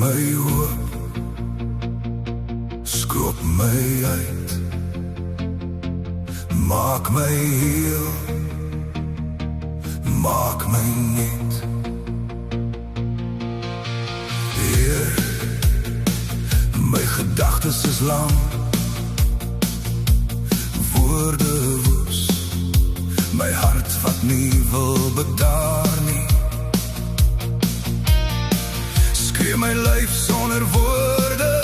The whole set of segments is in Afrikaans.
my hoop, skroop my uit, maak my heel, maak my net. Heer, my gedagtes is lang, woorde woes, my hart wat nie wil bedaar nie. Skree my lyf sonder woorde,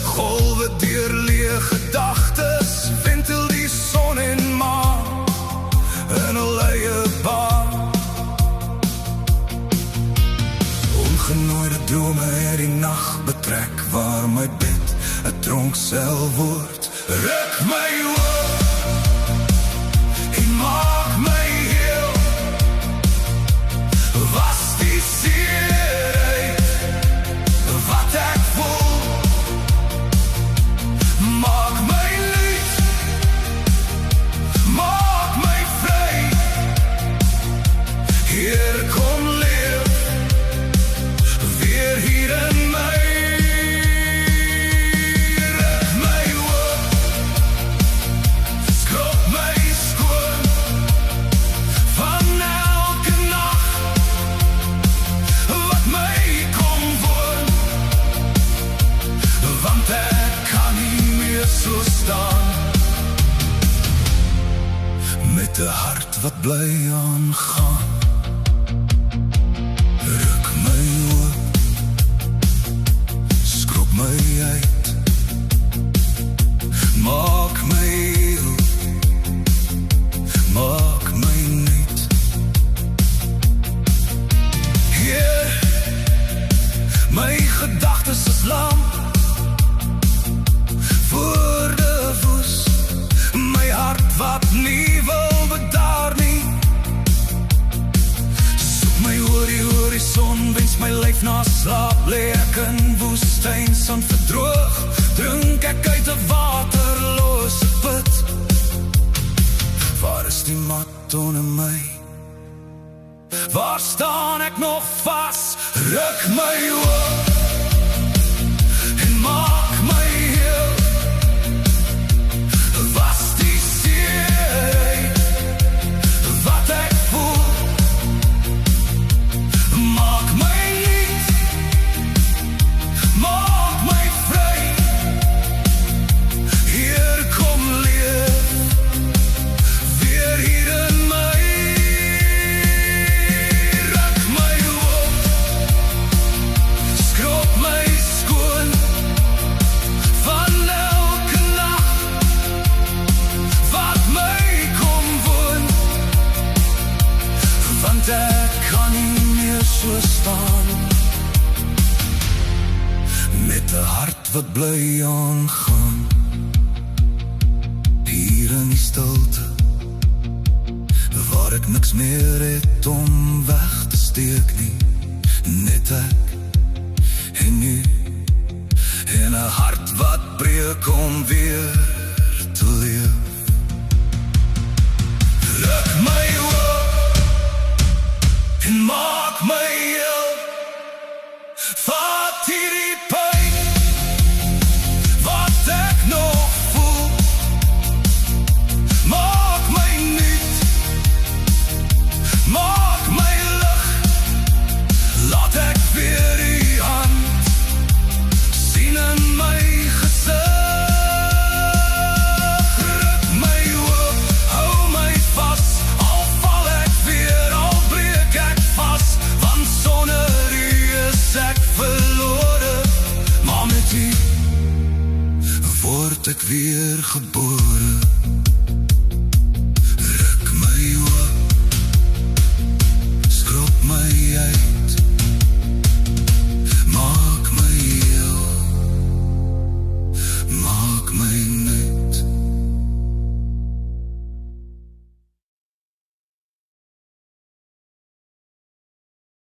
golwe deur leë gedagtes, ventel die son en maan in 'n leie baan. Ongenooide drome het die nag betrek, waar my bed 'n tronksel word. Ruk my oop en maak my heel, was die seerheid wat ek voel. Maak my nuut, maak my vry, Heer kom leef weer hier in my. Ruk my oop, skroop my skoon van elke nag wat my kom woon, want ek kan nie meer so staan met 'n hart wat bly aangaan. Ruk my oop, skroop my uit, maak my heel, maak my nuut. Heer, my gedagtes is lam, woorde woes, my hart wat nie wil bedaar nie. Soek my oor die horizon, wens my lyf na slaap, lê ek in woestyn son verdroog, drink ek uit 'n waterlose put. Waar is die mat onder my? Waar staan ek nog vas? Ruk my oop en maak my heel, was die seerheid wat ek voel. Maak my nuut, maak my vry, Heer kom leef weer hier in my. Ruk my oop, skroop my skoon van elke nag wat my kom woon, want ek kan nie meer so staan met 'n hart wat bly aangaan. Hier in die stilte, waar ek niks meer het om weg te steek nie, net ek en u, en 'n hart wat breek om weer te leef. Ruk my oop en maak my heel, vat hierdie pyn wat ek nog voel. Maak my nuut, maak my lig, laat ek weer u hand sien in my gesig. Ruk my oop, hou my vas, al val ek weer, al breek ek vas, want sonder u is ek verlore, maar met u word ek weer gebore.